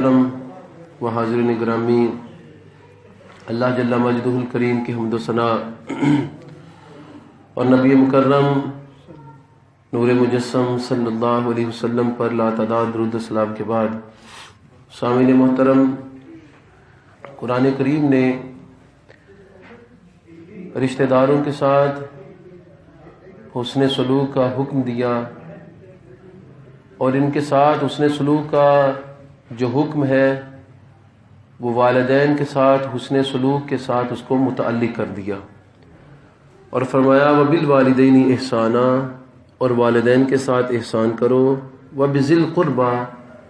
و حاضرین گرامی، اللہ جل مجدہ الکریم کی حمد و ثنا اور نبی مکرم نور مجسم صلی اللہ علیہ وسلم پر لاتعداد درود و سلام کے بعد، سامعین محترم، قرآن کریم نے رشتہ داروں کے ساتھ حسن سلوک کا حکم دیا، اور ان کے ساتھ حسن سلوک کا جو حکم ہے وہ والدین کے ساتھ حسن سلوک کے ساتھ اس کو متعلق کر دیا، اور فرمایا وبالوالدین احسانا، اور والدین کے ساتھ احسان کرو، وبذی القربی،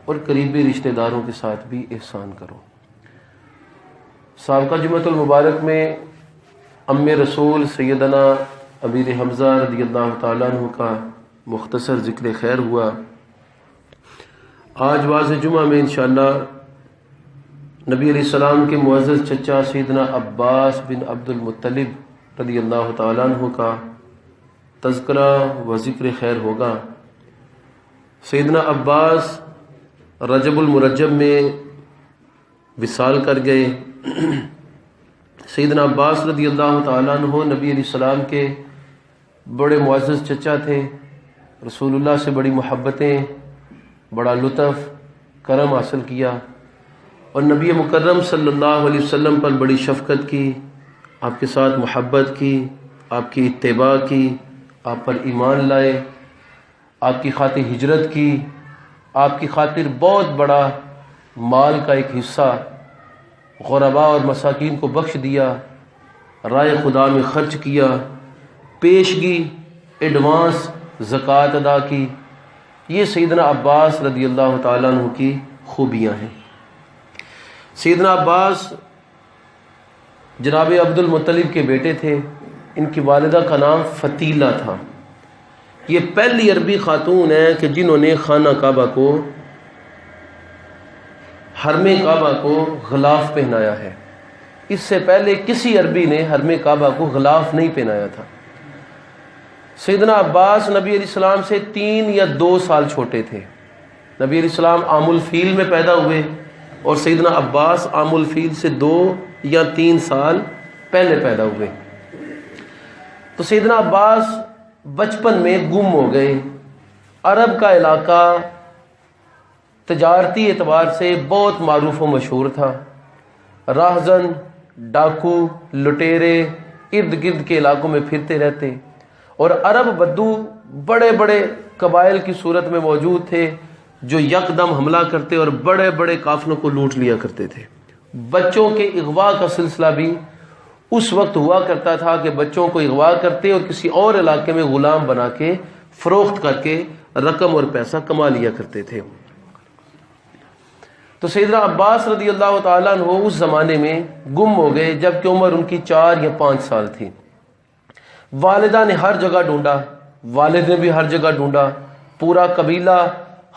اور قریبی رشتہ داروں کے ساتھ بھی احسان کرو۔ سابقہ جمعۃ المبارک میں ام رسول سیدنا امیر حمزہ رضی اللہ تعالیٰ عنہ کا مختصر ذکر خیر ہوا۔ آج واضح جمعہ میں انشاءاللہ نبی علیہ السلام کے معزز چچا سیدنا عباس بن عبد المطلب رضی اللہ تعالیٰ عنہ کا تذکرہ و ذکر خیر ہوگا۔ سیدنا عباس رجب المرجب میں وصال کر گئے۔ سیدنا عباس رضی اللہ تعالیٰ عنہ نبی علیہ السلام کے بڑے معزز چچا تھے، رسول اللہ سے بڑی محبتیں، بڑا لطف کرم حاصل کیا، اور نبی مکرم صلی اللہ علیہ وسلم پر بڑی شفقت کی، آپ کے ساتھ محبت کی، آپ کی اتباع کی، آپ پر ایمان لائے، آپ کی خاطر ہجرت کی، آپ کی خاطر بہت بڑا مال کا ایک حصہ غرباء اور مساکین کو بخش دیا، رائے خدا میں خرچ کیا، پیشگی ایڈوانس زکوٰۃ ادا کی۔ یہ سیدنا عباس رضی اللہ تعالیٰ عنہ کی خوبیاں ہیں۔ سیدنا عباس جناب عبد المطلب کے بیٹے تھے، ان کی والدہ کا نام فتیلہ تھا۔ یہ پہلی عربی خاتون ہیں کہ جنہوں نے خانہ کعبہ کو، حرم کعبہ کو غلاف پہنایا ہے۔ اس سے پہلے کسی عربی نے حرم کعبہ کو غلاف نہیں پہنایا تھا۔ سیدنا عباس نبی علیہ السلام سے 3 یا 2 سال چھوٹے تھے۔ نبی علیہ السلام عام الفیل میں پیدا ہوئے، اور سیدنا عباس عام الفیل سے 2 یا 3 سال پہلے پیدا ہوئے۔ تو سیدنا عباس بچپن میں گم ہو گئے۔ عرب کا علاقہ تجارتی اعتبار سے بہت معروف و مشہور تھا۔ راہزن، ڈاکو، لٹیرے ارد گرد کے علاقوں میں پھرتے رہتے، اور عرب بدو بڑے بڑے قبائل کی صورت میں موجود تھے جو یکدم حملہ کرتے اور بڑے بڑے قافلوں کو لوٹ لیا کرتے تھے۔ بچوں کے اغوا کا سلسلہ بھی اس وقت ہوا کرتا تھا کہ بچوں کو اغوا کرتے اور کسی اور علاقے میں غلام بنا کے فروخت کر کے رقم اور پیسہ کما لیا کرتے تھے۔ تو سیدنا عباس رضی اللہ تعالیٰ عنہ اس زمانے میں گم ہو گئے جب کہ عمر ان کی 4 یا 5 سال تھی۔ والدہ نے ہر جگہ ڈھونڈا، والد نے بھی ہر جگہ ڈھونڈا، پورا قبیلہ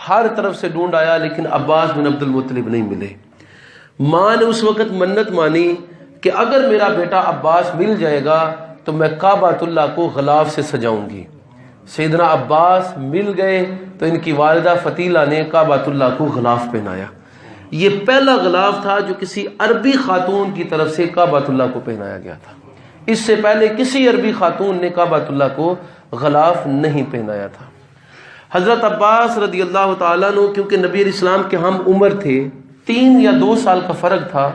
ہر طرف سے ڈھونڈ آیا، لیکن عباس بن عبد المطلب نہیں ملے۔ ماں نے اس وقت منت مانی کہ اگر میرا بیٹا عباس مل جائے گا تو میں کعبۃ اللہ کو غلاف سے سجاؤں گی۔ سیدنا عباس مل گئے تو ان کی والدہ فتیلہ نے کعبۃ اللہ کو غلاف پہنایا۔ یہ پہلا غلاف تھا جو کسی عربی خاتون کی طرف سے کعبۃ اللہ کو پہنایا گیا تھا۔ اس سے پہلے کسی عربی خاتون نے کعبۃ اللہ کو غلاف نہیں پہنایا تھا۔ حضرت عباس رضی اللہ تعالیٰ عنہ کیونکہ نبی علیہ السلام کے ہم عمر تھے، 3 یا 2 سال کا فرق تھا،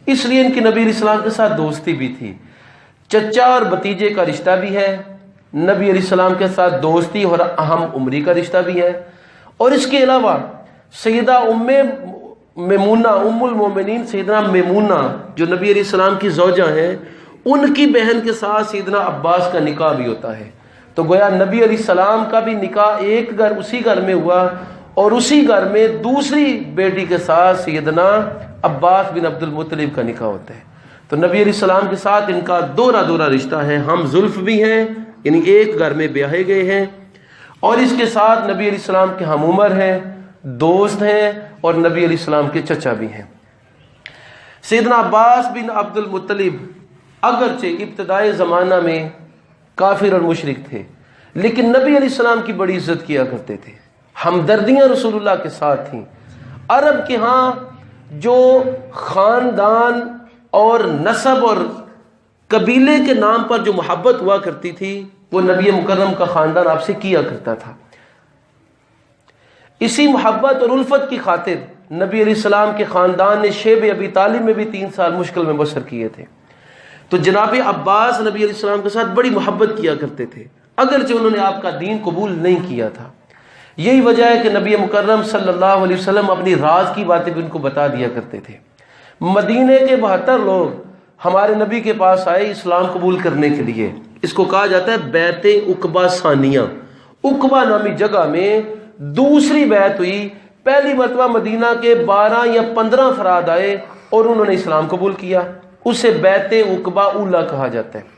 اس لیے ان کی نبی علیہ السلام کے ساتھ دوستی بھی تھی۔ چچا اور بھتیجے کا رشتہ بھی ہے، نبی علیہ السلام کے ساتھ دوستی اور اہم عمری کا رشتہ بھی ہے، اور اس کے علاوہ سیدہ میمونہ ام المومنین سیدنا میمونہ جو نبی علیہ السلام کی زوجہ ہیں، ان کی بہن کے ساتھ سیدنا عباس کا نکاح بھی ہوتا ہے۔ تو گویا نبی علیہ السلام کا بھی نکاح ایک گھر اسی گھر میں ہوا، اور اسی گھر میں دوسری بیٹی کے ساتھ سیدنا عباس بن عبد المطلب کا نکاح ہوتا ہے۔ تو نبی علیہ السلام کے ساتھ ان کا دورہ رشتہ ہے، ہم زلف بھی ہیں، یعنی ایک گھر میں بیاہے گئے ہیں، اور اس کے ساتھ نبی علیہ السلام کے ہم عمر ہیں، دوست ہیں، اور نبی علیہ السلام کے چچا بھی ہیں۔ سیدنا عباس بن عبد المطلب اگرچہ ابتدائی زمانہ میں کافر اور مشرک تھے، لیکن نبی علیہ السلام کی بڑی عزت کیا کرتے تھے، ہمدردیاں رسول اللہ کے ساتھ تھیں۔ عرب کے ہاں جو خاندان اور نسب اور قبیلے کے نام پر جو محبت ہوا کرتی تھی وہ نبی مکرم کا خاندان آپ سے کیا کرتا تھا. اسی محبت اور الفت کی خاطر نبی علیہ السلام کے خاندان نے شیب ابی طالب میں بھی 3 سال مشکل میں بسر کیے تھے. تو جناب عباس نبی علیہ السلام کے ساتھ بڑی محبت کیا کرتے تھے، اگرچہ انہوں نے آپ کا دین قبول نہیں کیا تھا. یہی وجہ ہے کہ نبی مکرم صلی اللہ علیہ وسلم اپنی راز کی باتیں بھی ان کو بتا دیا کرتے تھے. مدینے کے 72 لوگ ہمارے نبی کے پاس آئے اسلام قبول کرنے کے لیے. اس کو کہا جاتا ہے بیعت عقبہ ثانیہ. عقبہ نامی جگہ میں دوسری بیعت ہوئی. پہلی مرتبہ مدینہ کے 12 یا 15 افراد آئے اور انہوں نے اسلام قبول کیا. اسے بیعت عقبہ اولا کہا جاتا ہے.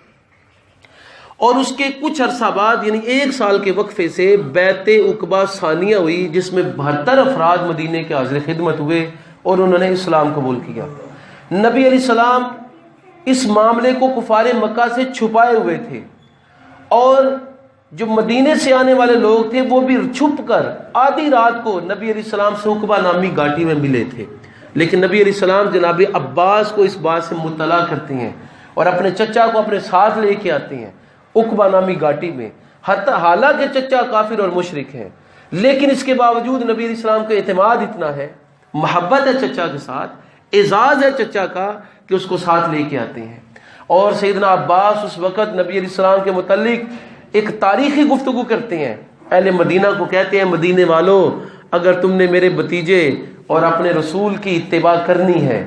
اور اس کے کچھ عرصہ بعد یعنی 1 سال کے وقفے سے بیعت عقبہ ثانیہ ہوئی، جس میں 72 افراد مدینے کے حاضر خدمت ہوئے اور انہوں نے اسلام قبول کیا. نبی علیہ السلام اس معاملے کو کفار مکہ سے چھپائے ہوئے تھے، اور جو مدینے سے آنے والے لوگ تھے وہ بھی چھپ کر آدھی رات کو نبی علیہ السلام سے عقبہ نامی گھاٹی میں ملے تھے. لیکن نبی علیہ السلام جناب عباس کو اس بات سے مطلع کرتے ہیں اور اپنے چچا کو اپنے ساتھ لے کے آتے ہیں عقبہ نامی گھاٹی میں. حالانکہ چچا کافر اور مشرک ہیں، لیکن اس کے باوجود نبی علیہ السلام کا اعتماد اتنا ہے، محبت ہے چچا کے ساتھ، اعزاز ہے چچا کا، کہ اس کو ساتھ لے کے آتے ہیں. اور سیدنا عباس اس وقت نبی علیہ السلام کے متعلق ایک تاریخی گفتگو کرتے ہیں. اہل مدینہ کو کہتے ہیں مدینے والو، اگر تم نے میرے بھتیجے اور اپنے رسول کی اتباع کرنی ہے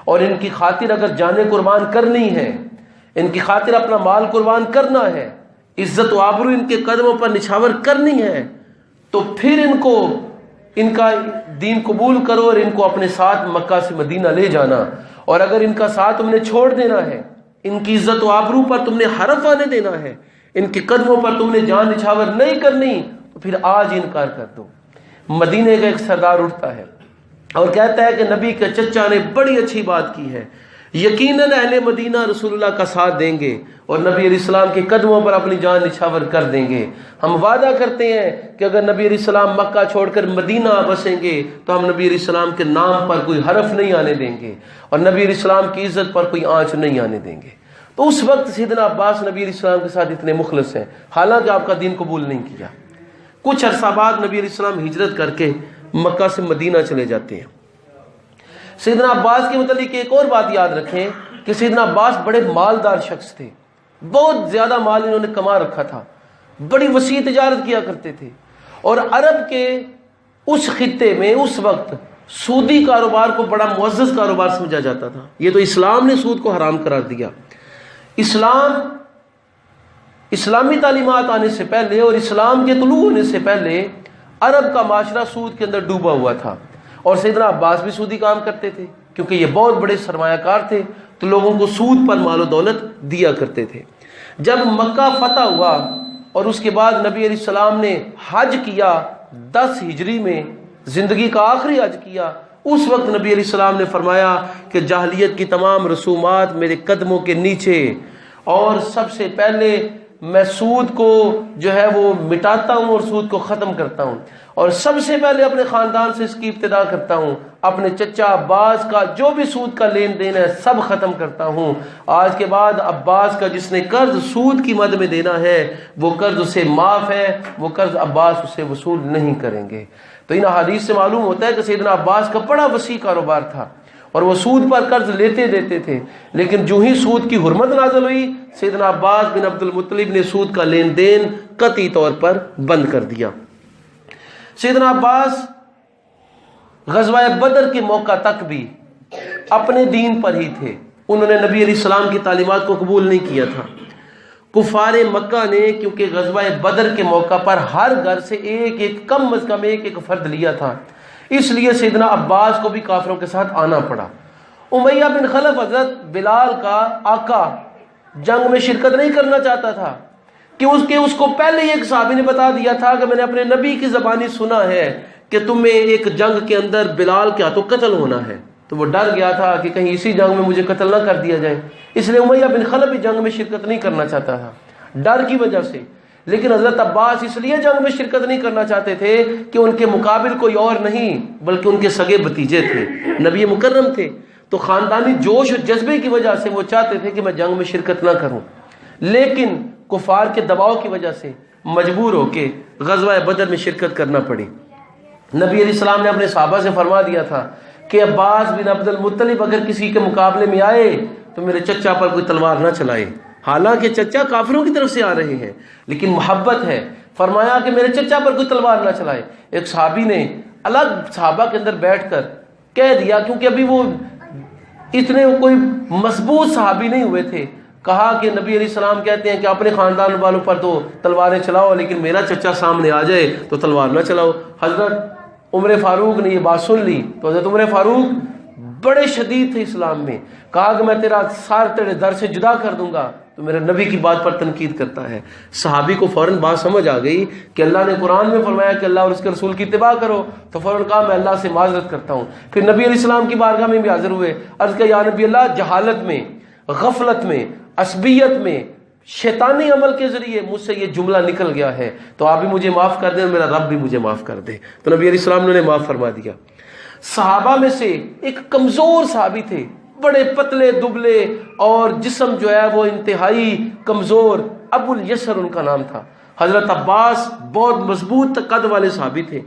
اور ان کی خاطر اگر جانیں قربان کرنی ہے، ان کی خاطر اپنا مال قربان کرنا ہے، عزت و آبرو ان کے قدموں پر نچھاور کرنی ہے، تو پھر ان کا دین قبول کرو اور ان کو اپنے ساتھ مکہ سے مدینہ لے جانا. اور اگر ان کا ساتھ تم نے چھوڑ دینا ہے، ان کی عزت و آبرو پر تم نے حرف آنے دینا ہے، ان کے قدموں پر تم نے جان نچھاور نہیں کرنی، تو پھر آج انکار کر دو. مدینے کا ایک سردار اٹھتا ہے اور کہتا ہے کہ نبی کے چچا نے بڑی اچھی بات کی ہے، یقیناً اہل مدینہ رسول اللہ کا ساتھ دیں گے اور نبی علیہ السلام کے قدموں پر اپنی جان نچھاور کر دیں گے. ہم وعدہ کرتے ہیں کہ اگر نبی علیہ السلام مکہ چھوڑ کر مدینہ بسیں گے تو ہم نبی علیہ السلام کے نام پر کوئی حرف نہیں آنے دیں گے اور نبی علیہ السلام کی عزت پر کوئی آنچ نہیں آنے دیں گے. تو اس وقت سیدنا عباس نبی علیہ السلام کے ساتھ اتنے مخلص ہیں، حالانکہ آپ کا دین قبول نہیں کیا. کچھ عرصہ بعد نبی علیہ السلام ہجرت کر کے مکہ سے مدینہ چلے جاتے ہیں. سیدنا عباس کے متعلق ایک اور بات یاد رکھیں کہ سیدنا عباس بڑے مالدار شخص تھے، بہت زیادہ مال انہوں نے کما رکھا تھا، بڑی وسیع تجارت کیا کرتے تھے. اور عرب کے اس خطے میں اس وقت سودی کاروبار کو بڑا معزز کاروبار سمجھا جاتا تھا. یہ تو اسلام نے سود کو حرام قرار دیا. اسلامی تعلیمات آنے سے پہلے اور اسلام کے طلوع ہونے سے پہلے عرب کا معاشرہ سود کے اندر ڈوبا ہوا تھا، اور سیدنا عباس بھی سودی کام کرتے تھے کیونکہ یہ بہت بڑے سرمایہ کار تھے، تو لوگوں کو سود پر مال و دولت دیا کرتے تھے. جب مکہ فتح ہوا اور اس کے بعد نبی علیہ السلام نے حج کیا 10 ہجری میں، زندگی کا آخری حج کیا، اس وقت نبی علیہ السلام نے فرمایا کہ جاہلیت کی تمام رسومات میرے قدموں کے نیچے، اور سب سے پہلے میں سود کو جو ہے وہ مٹاتا ہوں اور سود کو ختم کرتا ہوں، اور سب سے پہلے اپنے خاندان سے اس کی ابتدا کرتا ہوں. اپنے چچا عباس کا جو بھی سود کا لین دین ہے سب ختم کرتا ہوں. آج کے بعد عباس کا جس نے قرض سود کی مد میں دینا ہے وہ قرض اسے معاف ہے، وہ قرض عباس اسے وصول نہیں کریں گے. تو ان حدیث سے معلوم ہوتا ہے کہ سیدنا عباس کا بڑا وسیع کاروبار تھا اور وہ سود پر قرض لیتے دیتے تھے. لیکن جو ہی سود کی حرمت نازل ہوئی، سیدنا عباس بن عبد المطلب نے سود کا لین دین قطعی طور پر بند کر دیا. سیدنا عباس غزوہ بدر کے موقع تک بھی اپنے دین پر ہی تھے. انہوں نے نبی علیہ السلام کی تعلیمات کو قبول نہیں کیا تھا. کفار مکہ نے کیونکہ غزوہ بدر کے موقع پر ہر گھر سے کم از کم ایک فرد لیا تھا، اس لیے سیدنا عباس کو بھی کافروں کے ساتھ آنا پڑا. امیہ بن خلف حضرت بلال کا آقا جنگ میں شرکت نہیں کرنا چاہتا تھا کہ اس کو پہلے ایک صحابی نے بتا دیا تھا کہ میں نے اپنے نبی کی زبانی سنا ہے کہ تمہیں ایک جنگ کے اندر بلال کے ہاتھوں قتل ہونا ہے. تو وہ ڈر گیا تھا کہ کہیں اسی جنگ میں مجھے قتل نہ کر دیا جائے، اس لیے امیہ بن خلف بھی جنگ میں شرکت نہیں کرنا چاہتا تھا ڈر کی وجہ سے. لیکن حضرت عباس اس لیے جنگ میں شرکت نہیں کرنا چاہتے تھے کہ ان کے مقابل کوئی اور نہیں بلکہ ان کے سگے بھتیجے تھے، نبی مکرم تھے، تو خاندانی جوش اور جذبے کی وجہ سے وہ چاہتے تھے کہ میں جنگ میں شرکت نہ کروں، لیکن کفار کے دباؤ کی وجہ سے مجبور ہو کے غزوہ بدر میں شرکت کرنا پڑی۔ نبی علیہ السلام نے اپنے صحابہ سے فرما دیا تھا کہ عباس بن عبد المطلب اگر کسی کے مقابلے میں آئے تو میرے چچا پر کوئی تلوار نہ چلائے، حالانکہ چچا کافروں کی طرف سے آ رہے ہیں لیکن محبت ہے، فرمایا کہ میرے چچا پر کوئی تلوار نہ چلائے۔ ایک صحابی نے الگ صحابہ کے اندر بیٹھ کر کہہ دیا، کیونکہ ابھی وہ اتنے کوئی مضبوط صحابی نہیں ہوئے تھے، کہا کہ نبی علیہ السلام کہتے ہیں کہ اپنے خاندان والوں پر تو تلواریں چلاؤ لیکن میرا چچا سامنے آ جائے تو تلوار نہ چلاؤ۔ حضرت عمر فاروق نے یہ بات سن لی تو حضرت عمر فاروق بڑے شدید تھے اسلام میں، کہا کہ میں تیرا سار تیرے در سے جدا کر دوں گا، تو میرے نبی کی بات پر تنقید کرتا ہے۔ صحابی کو فوراً بات سمجھ آ گئی کہ اللہ نے قرآن میں فرمایا کہ اللہ اور اس کے رسول کی اتباع کرو، تو فوراً کہا میں اللہ سے معذرت کرتا ہوں۔ پھر نبی علیہ السلام کی بارگاہ میں بھی حاضر ہوئے، عرض کیا یا نبی اللہ، جہالت میں، غفلت میں، عصبیت میں، شیطانی عمل کے ذریعے مجھ سے یہ جملہ نکل گیا ہے، تو آپ بھی مجھے معاف کر دیں اور میرا رب بھی مجھے معاف کر دے۔ تو نبی علیہ السلام نے انہیں معاف فرما دیا۔ صحابہ میں سے ایک کمزور صحابی تھے، بڑے پتلے دبلے اور جسم جو ہے وہ انتہائی کمزور، ابو الیسر ان کا نام تھا۔ حضرت عباس بہت مضبوط قد والے صحابی تھے،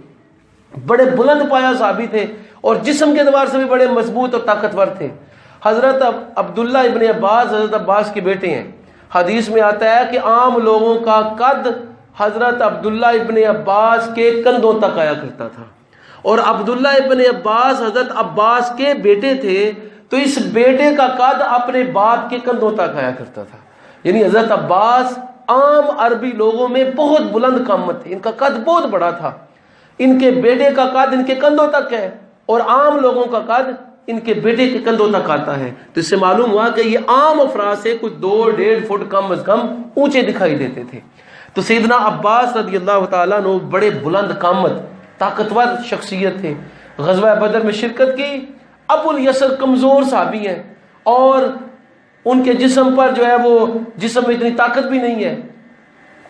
بڑے بلند پایا صحابی تھے اور جسم کے اعتبار سے بھی بڑے مضبوط اور طاقتور تھے۔ حضرت عبداللہ ابن عباس حضرت عباس کے بیٹے ہیں۔ حدیث میں آتا ہے کہ عام لوگوں کا قد حضرت عبداللہ ابن عباس کے کندھوں تک آیا کرتا تھا، اور عبداللہ ابن عباس حضرت عباس کے بیٹے تھے، تو اس بیٹے کا قد اپنے باپ کے کندھوں تک آیا کرتا تھا۔ یعنی حضرت عباس عام عربی لوگوں میں بہت بلند قامت تھے، ان کا قد بہت بڑا تھا، ان کے بیٹے کا قد ان کے کندھوں تک ہے اور عام لوگوں کا قد ان کے بیٹے کے کندھوں تک آتا ہے۔ تو اس سے معلوم ہوا کہ یہ عام افراد سے کچھ 2-1.5 فٹ کم از کم اونچے دکھائی دیتے تھے۔ تو سیدنا عباس رضی اللہ تعالیٰ عنہ بڑے بلند قامت، طاقتور شخصیت تھے، غزوہ بدر میں شرکت کی۔ ابو الیسر کمزور صحابی ہیں اور ان کے جسم پر جو ہے وہ جسم میں اتنی طاقت بھی نہیں ہے،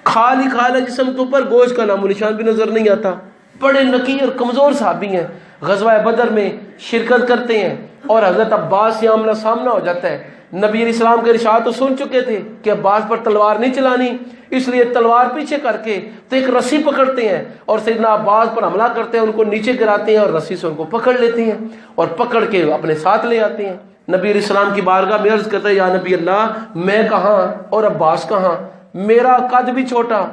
خالی جسم کے اوپر گوشت کا نام و نشان بھی نظر نہیں آتا، بڑے نکی اور کمزور صحابی ہیں، غزوہ بدر میں شرکت کرتے ہیں اور حضرت عباس سے آمنا سامنا ہو جاتا ہے۔ نبی علیہ السلام کے ارشاد تو سن چکے تھے کہ عباس پر تلوار نہیں چلانی، اس لیے تلوار پیچھے کر کے تو ایک رسی پکڑتے ہیں اور سیدنا عباس پر حملہ کرتے ہیں، ان کو نیچے گراتے ہیں اور رسی سے ان کو پکڑ لیتے ہیں اور پکڑ کے اپنے ساتھ لے آتے ہیں۔ نبی علیہ السلام کی بارگاہ میں عرض کرتا ہے یا نبی اللہ، میں کہاں اور عباس کہاں، میرا قد بھی چھوٹا،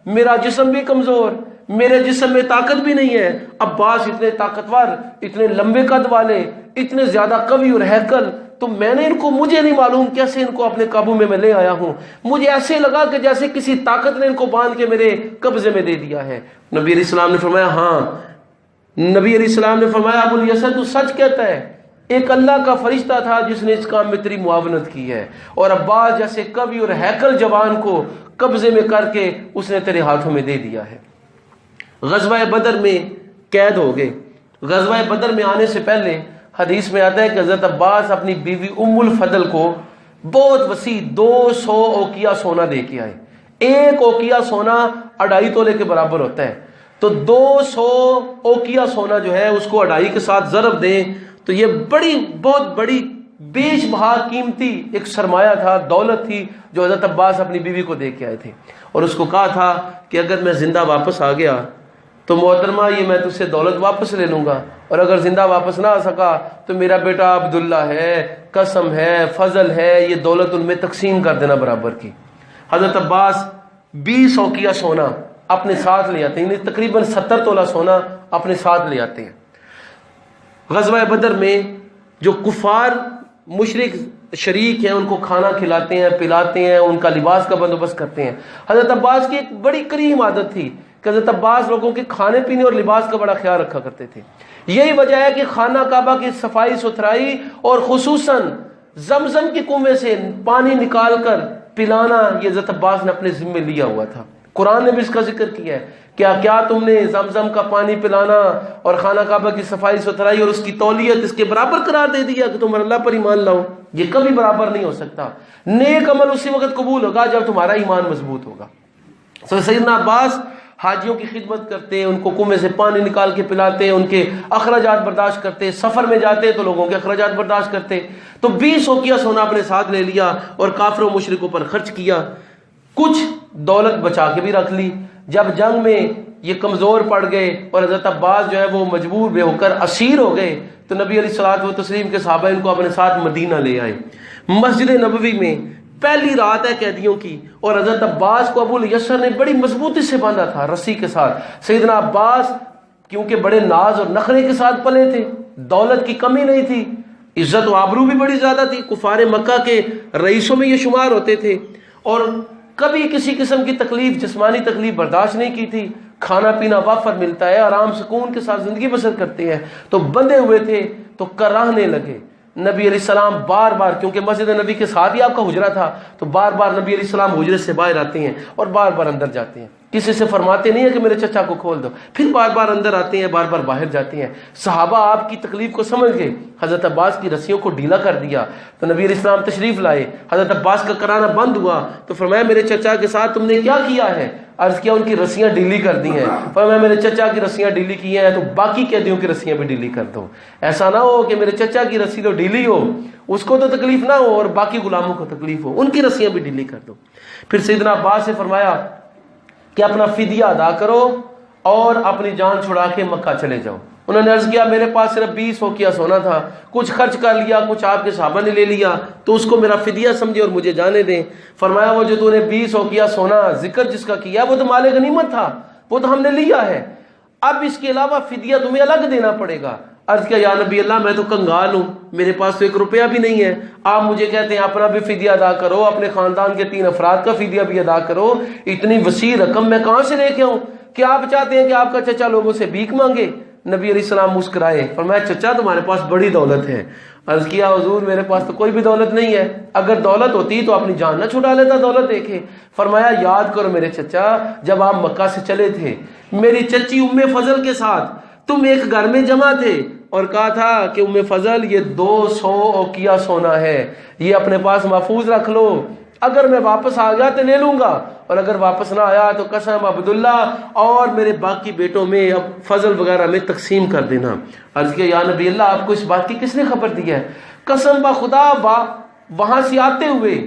میرا جسم بھی کمزور، میرے جسم میں طاقت بھی نہیں ہے، عباس اتنے طاقتور، اتنے لمبے قد والے، اتنے زیادہ قوی اور ہیکل، تو میں نے مجھے نہیں معلوم کیسے ان کو اپنے قابو میں لے آیا ہوں، مجھے ایسے لگا کہ جیسے کسی طاقت نے ان کو باندھ کے میرے قبضے میں دے دیا ہے۔ نبی علیہ السلام نے فرمایا ہاں، نبی علیہ السلام نے فرمایا ابو الیسر تو سچ کہتا ہے، ایک اللہ کا فرشتہ تھا جس نے اس کام میں تیری معاونت کی ہے، اور عباس جیسے قوی اور ہیکل جوان کو قبضے میں کر کے اس نے تیرے ہاتھوں میں دے دیا ہے۔ غزوہ بدر میں قید ہو گئے۔ غزوہ بدر میں آنے سے پہلے حدیث میں آتا ہے کہ حضرت عباس اپنی بیوی ام الفضل کو بہت وسیع 200 اوقیہ سونا دے کے آئے۔ ایک اوقیہ سونا 2.5 تولے کے برابر ہوتا ہے، تو 200 اوقیہ سونا جو ہے اس کو 2.5 کے ساتھ ضرب دیں تو یہ بہت بڑی بیش بہا قیمتی ایک سرمایہ تھا، دولت تھی جو حضرت عباس اپنی بیوی کو دے کے آئے تھے، اور اس کو کہا تھا کہ اگر میں زندہ واپس آ گیا تو محترمہ یہ میں تجھ سے دولت واپس لے لوں گا، اور اگر زندہ واپس نہ آ سکا تو میرا بیٹا عبداللہ ہے، قسم ہے، فضل ہے، یہ دولت ان میں تقسیم کر دینا برابر کی۔ حضرت عباس 20 اوقیہ سونا اپنے ساتھ لے آتے ہیں، یعنی تقریباً 70 تولہ سونا اپنے ساتھ لے آتے ہیں۔ غزوہ بدر میں جو کفار مشرک شریک ہیں ان کو کھانا کھلاتے ہیں، پلاتے ہیں، ان کا لباس کا بندوبست کرتے ہیں۔ حضرت عباس کی ایک بڑی کریم عادت تھی کہ حضرت عباس لوگوں کے کھانے پینے اور لباس کا بڑا خیال رکھا کرتے تھے۔ یہی وجہ ہے کہ خانہ کعبہ کی صفائی ستھرائی اور خصوصاً زمزم کے کنویں سے پانی نکال کر پلانا یہ حضرت عباس نے اپنے ذمے لیا ہوا تھا۔ قرآن نے بھی اس کا ذکر کیا ہے، کیا تم نے زمزم کا پانی پلانا اور خانہ کعبہ کی صفائی ستھرائی اور اس کی تولیت اس کے برابر قرار دے دیا کہ تم اللہ پر ایمان لاؤ؟ یہ کبھی برابر نہیں ہو سکتا۔ نیک عمل اسی وقت قبول ہوگا جب تمہارا ایمان مضبوط ہوگا۔ سیدنا عباس حاجیوں کی خدمت کرتے ہیں، ان کو کنویں سے پانی نکال کے پلاتے ہیں، ان کے اخراجات برداشت کرتے ہیں، سفر میں جاتے ہیں تو لوگوں کے اخراجات برداشت کرتے. تو 20 اوقیہ سونا اپنے ساتھ لے لیا اور کافروں مشرکوں پر خرچ کیا. کچھ دولت بچا کے بھی رکھ لی. جب جنگ میں یہ کمزور پڑ گئے اور حضرت عباس جو ہے وہ مجبور بے ہو کر اسیر ہو گئے تو نبی علیہ الصلوۃ والتسلیم کے صحابہ ان کو اپنے ساتھ مدینہ لے آئے. مسجد نبوی میں پہلی رات ہے قیدیوں کی اور حضرت عباس کو ابو الیسر نے بڑی مضبوطی سے باندھا تھا رسی کے ساتھ. سیدنا عباس کیونکہ بڑے ناز اور نخرے کے ساتھ پلے تھے، دولت کی کمی نہیں تھی، عزت و آبرو بھی بڑی زیادہ تھی، کفار مکہ کے رئیسوں میں یہ شمار ہوتے تھے اور کبھی کسی قسم کی تکلیف، جسمانی تکلیف برداشت نہیں کی تھی. کھانا پینا وافر ملتا ہے، آرام سکون کے ساتھ زندگی بسر کرتے ہیں. تو بندھے ہوئے تھے تو کراہنے لگے. نبی علیہ السلام بار بار، کیونکہ مسجد نبی کے ساتھ ہی آپ کا حجرہ تھا، تو بار بار نبی علیہ السلام حجرے سے باہر آتے ہیں اور بار بار اندر جاتے ہیں. کسی سے فرماتے نہیں ہے کہ میرے چچا کو کھول دو، پھر بار بار اندر آتے ہیں، بار بار باہر جاتے ہیں. صحابہ آپ کی تکلیف کو سمجھ گئے، حضرت عباس کی رسیوں کو ڈھیلا کر دیا. تو نبی علیہ السلام تشریف لائے، حضرت عباس کا کرانا بند ہوا تو فرمایا میرے چچا کے ساتھ تم نے کیا کیا ہے؟ عرض کیا ان کی رسیاں ڈھیلی کر دی ہیں. فرمایا میرے چچا کی رسیاں ڈھیلی کی ہیں تو باقی قیدیوں کی رسیاں بھی ڈھیلی کر دو. ایسا نہ ہو کہ میرے چچا کی رسی تو ڈھیلی ہو، اس کو تو تکلیف نہ ہو اور باقی غلاموں کو تکلیف ہو، ان کی رسیاں بھی ڈھیلی کر دو. پھر سیدنا عباس سے فرمایا کہ اپنا فدیہ ادا کرو اور اپنی جان چھڑا کے مکہ چلے جاؤ. انہوں نے عرض کیا میرے پاس صرف 20 اوقیہ سونا تھا، کچھ خرچ کر لیا، کچھ آپ کے صحابہ نے لے لیا، تو اس کو میرا فدیہ سمجھے اور مجھے جانے دیں. فرمایا وہ جو تو نے 20 اوقیہ سونا ذکر جس کا کیا وہ تو مال غنیمت تھا، وہ تو ہم نے لیا ہے، اب اس کے علاوہ فدیہ تمہیں الگ دینا پڑے گا. عرض کیا یا نبی اللہ میں تو کنگال ہوں، میرے پاس تو 1 روپیہ بھی نہیں ہے، آپ مجھے کہتے ہیں اپنا بھی فدیہ ادا کرو، اپنے خاندان کے 3 افراد کا فدیہ بھی ادا کرو، اتنی وسیع رقم میں کہاں سے لے کے آؤں؟ کہ آپ چاہتے ہیں کہ آپ کا چچا لوگوں سے بھیک مانگے؟ نبی علیہ السلام مسکرائے، فرمایا چچا تمہارے پاس بڑی دولت ہے. عرض کیا حضور میرے پاس تو کوئی بھی دولت نہیں ہے، اگر دولت ہوتی تو اپنی جان نہ چھڑا لیتا دولت دیکھے. فرمایا یاد کرو میرے چچا، جب آپ مکہ سے چلے تھے میری چچی ام فضل کے ساتھ تم ایک گھر میں جمع تھے اور کہا تھا کہ ام فضل یہ 200 اوقیہ سونا ہے، یہ اپنے پاس محفوظ رکھ لو، اگر میں واپس آ گیا تو لے لوں گا اور اگر واپس نہ آیا تو قسم عبداللہ اور میرے باقی بیٹوں میں اب فضل وغیرہ میں تقسیم کر دینا. عرض کیا یا نبی اللہ آپ کو اس بات کی کس نے خبر دی ہے؟ قسم بخدا وہاں سے آتے ہوئے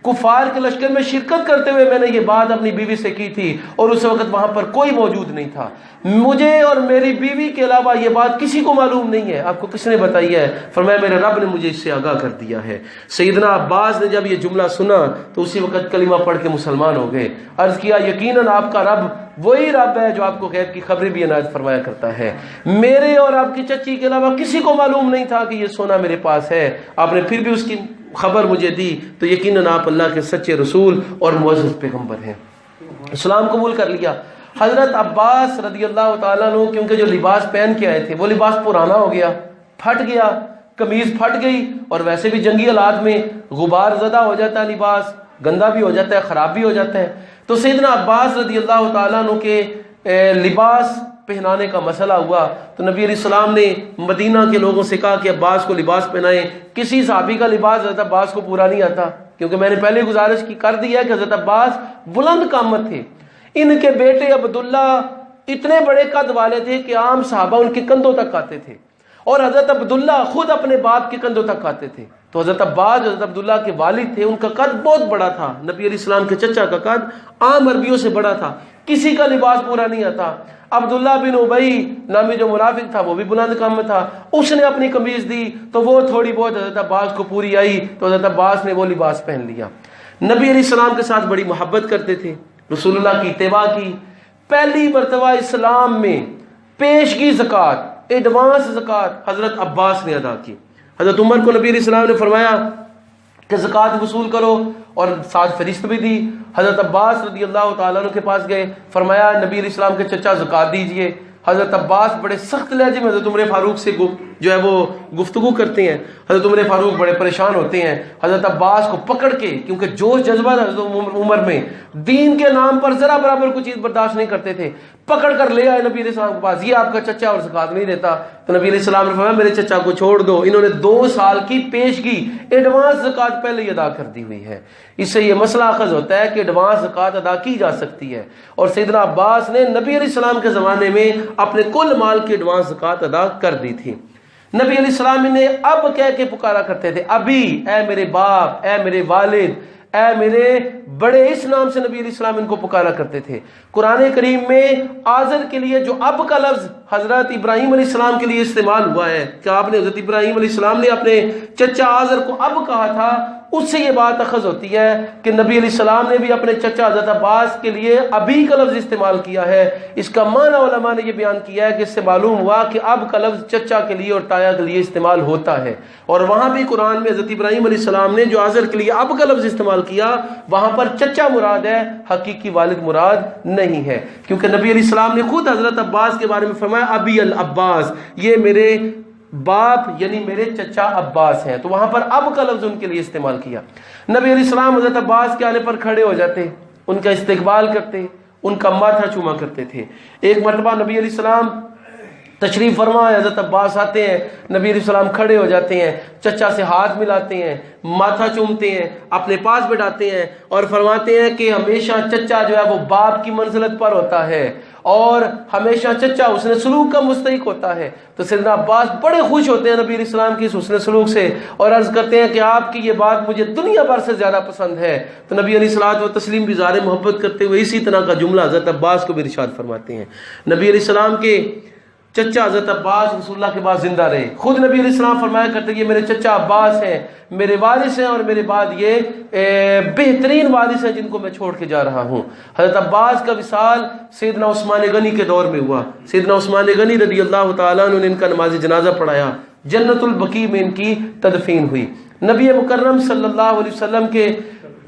کفار کے لشکر میں شرکت کرتے ہوئے میں نے یہ بات اپنی بیوی سے کی تھی اور اس وقت وہاں پر کوئی موجود نہیں تھا، مجھے اور میری بیوی کے علاوہ یہ بات کسی کو معلوم نہیں ہے. آپ کو کس نے بتائی ہے؟ فرمایا میرے رب نے مجھے اس سے آگاہ کر دیا ہے. سیدنا عباس نے جب یہ جملہ سنا تو اسی وقت کلمہ پڑھ کے مسلمان ہو گئے. عرض کیا یقیناً آپ کا رب وہی رب ہے جو آپ کو غیب کی خبریں بھی عنایت فرمایا کرتا ہے. میرے اور آپ کی چچی کے علاوہ کسی کو معلوم نہیں تھا کہ یہ سونا میرے پاس ہے، آپ نے پھر بھی اس کی خبر مجھے دی، تو یقیناً آپ اللہ کے سچے رسول اور معزز پیغمبر ہیں. اسلام قبول کر لیا. حضرت عباس رضی اللہ تعالیٰ عنہ کیونکہ جو لباس پہن کے آئے تھے وہ لباس پرانا ہو گیا، پھٹ گیا، قمیض پھٹ گئی، اور ویسے بھی جنگی حالات میں غبار زدہ ہو جاتا ہے، لباس گندا بھی ہو جاتا ہے، خراب بھی ہو جاتا ہے. تو سیدنا عباس رضی اللہ تعالیٰ عنہ کے لباس پہنانے کا مسئلہ ہوا تو نبی علیہ السلام نے مدینہ کے لوگوں سے کہا کہ عباس کو لباس پہنائیں. کسی صحابی کا لباس حضرت عباس کو پورا نہیں آتا، کیونکہ میں نے پہلے گزارش کی کر دی ہے کہ حضرت عباس بلند قامت تھے. ان کے بیٹے عبداللہ اتنے بڑے قد والے تھے کہ عام صحابہ ان کے کندھوں تک آتے تھے، اور حضرت عبداللہ خود اپنے باپ کے کندھوں تک آتے تھے. تو حضرت عباس حضرت عبداللہ کے والد تھے، ان کا قد بہت بڑا تھا. نبی علیہ السلام کے چچا کا قد عام عربیوں سے بڑا تھا، کسی کا لباس پورا نہیں آتا. عبداللہ بن ابی نامی جو منافق تھا وہ بھی بلند قامت تھا، اس نے اپنی قمیض دی تو وہ تھوڑی بہت حضرت عباس کو پوری آئی تو حضرت عباس نے وہ لباس پہن لیا. نبی علیہ السلام کے ساتھ بڑی محبت کرتے تھے، رسول اللہ کی اتباع کی. پہلی مرتبہ اسلام میں پیشگی زکوٰۃ، ایڈوانس زکوٰۃ حضرت عباس نے ادا کی. حضرت عمر کو نبی علیہ السلام نے فرمایا کہ زکوٰۃ وصول کرو اور ساتھ فہرست بھی دی. حضرت عباس رضی اللہ تعالیٰ عنہ کے پاس گئے، فرمایا نبی علیہ السلام کے چچا زکوٰۃ دیجئے. حضرت عباس بڑے سخت لہجے میں حضرت عمر فاروق سے جو ہے وہ گفتگو کرتے ہیں. حضرت عمر فاروق بڑے پریشان ہوتے ہیں حضرت عباس کو پکڑ کے، کیونکہ جوش جذبہ حضرت عمر میں، دین کے نام پر ذرا برابر کوئی چیز برداشت نہیں کرتے تھے. پکڑ کر لے آئے نبی علیہ السلام کے پاس، یہ آپ کا چچا اور زکوٰۃ نہیں دیتا. تو نبی علیہ السلام نے فرمایا میرے چچا کو چھوڑ دو، انہوں نے 2 سال کی پیشگی ایڈوانس زکوٰۃ پہلے ہی ادا کر دی ہوئی ہے. اس سے یہ مسئلہ اخذ ہوتا ہے کہ ایڈوانس زکوٰۃ ادا کی جا سکتی ہے، اور سیدنا عباس نے نبی علیہ السلام کے زمانے میں اپنے کل مال کی ایڈوانس زکوٰۃ ادا کر دی تھی. نبی علیہ السلام نے اب کہہ کے پکارا کرتے تھے، ابھی، اے میرے باپ، اے میرے والد، اے میرے بڑے، اس نام سے نبی علیہ السلام ان کو پکارا کرتے تھے. قرآن کریم میں آزر کے لیے جو اب کا لفظ حضرت ابراہیم علیہ السلام کے لیے استعمال ہوا ہے کہ آپ نے حضرت ابراہیم علیہ السلام نے اپنے چچا آزر کو اب کہا تھا، اس سے یہ بات اخذ ہوتی ہے کہ نبی علیہ السلام نے بھی اپنے چچا حضرت عباس کے لیے ابھی کا لفظ استعمال کیا ہے. اس کا معنی علماء نے یہ بیان کیا ہے کہ اس سے معلوم ہوا کہ اب کا لفظ چچا کے لیے اور تایا کے لیے استعمال ہوتا ہے. اور وہاں بھی قرآن میں حضرت ابراہیم علیہ السلام نے جو آزر کے لیے اب کا لفظ استعمال کیا، وہاں پر چچا مراد ہے، حقیقی والد مراد نہیں ہے. کیونکہ نبی علیہ السلام نے خود حضرت عباس کے بارے میں فرمایا ابی العباس، یہ میرے باپ یعنی میرے چچا عباس ہیں. تو وہاں پر اب کا لفظ ان کے لیے استعمال کیا. نبی علیہ السلام حضرت عباس کے آنے پر کھڑے ہو جاتے، ان کا استقبال کرتے، ان کا ماتھا چوما کرتے تھے. ایک مرتبہ نبی علیہ السلام تشریف فرما ہے، حضرت عباس آتے ہیں، نبی علیہ السلام کھڑے ہو جاتے ہیں، چچا سے ہاتھ ملاتے ہیں، ماتھا چومتے ہیں، اپنے پاس بٹھاتے ہیں اور فرماتے ہیں کہ ہمیشہ چچا جو ہے وہ باپ کی منزلت پر ہوتا ہے اور ہمیشہ چچا حسن سلوک کا مستحق ہوتا ہے. تو سیدنا عباس بڑے خوش ہوتے ہیں نبی علیہ السلام کی اس حسن سلوک سے اور عرض کرتے ہیں کہ آپ کی یہ بات مجھے دنیا بھر سے زیادہ پسند ہے. تو نبی علیہ الصلوۃ والتسلیم بھی اظہار محبت کرتے ہوئے اسی طرح کا جملہ حضرت عباس کو بھی ارشاد فرماتے ہیں. نبی علیہ السلام کے چچا حضرت عباس رسول اللہ کے بعد زندہ رہے. خود نبی علیہ السلام فرمایا کرتے یہ میرے چچا عباس ہیں، میرے وارث ہیں، اور میرے بعد یہ بہترین وارث ہیں جن کو میں چھوڑ کے جا رہا ہوں. حضرت عباس کا وصال سیدنا عثمان غنی کے دور میں ہوا. سیدنا عثمان غنی رضی اللہ تعالیٰ عنہ نے ان کا نماز جنازہ پڑھایا، جنت البقیع میں ان کی تدفین ہوئی. نبی مکرم صلی اللہ علیہ وسلم کے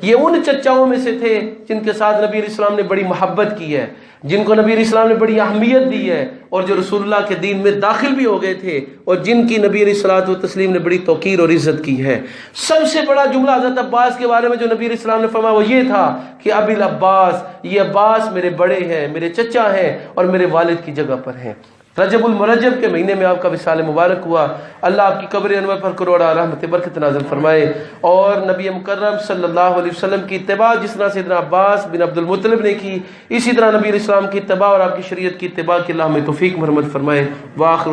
یہ ان چچاؤں میں سے تھے جن کے ساتھ نبی علیہ السلام نے بڑی محبت کی ہے، جن کو نبی علیہ السلام نے بڑی اہمیت دی ہے، اور جو رسول اللہ کے دین میں داخل بھی ہو گئے تھے اور جن کی نبی علیہ الصلوۃ والتسلیم نے بڑی توقیر اور عزت کی ہے. سب سے بڑا جملہ حضرت عباس کے بارے میں جو نبی علیہ السلام نے فرمایا وہ یہ تھا کہ ابی العباس، یہ عباس میرے بڑے ہیں، میرے چچا ہیں اور میرے والد کی جگہ پر ہیں. رجب المرجب کے مہینے میں آپ کا وصال مبارک ہوا. اللہ آپ کی قبر انور پر کروڑا رحمت برکت نازل فرمائے اور نبی مکرم صلی اللہ علیہ وسلم کی اتباع جس طرح سیدنا عباس بن عبد المطلب نے کی، اسی طرح نبی علیہ السلام کی اتباع اور آپ کی شریعت کی اتباع کی اللہ ہمیں توفیق مرحمت فرمائے. وآخر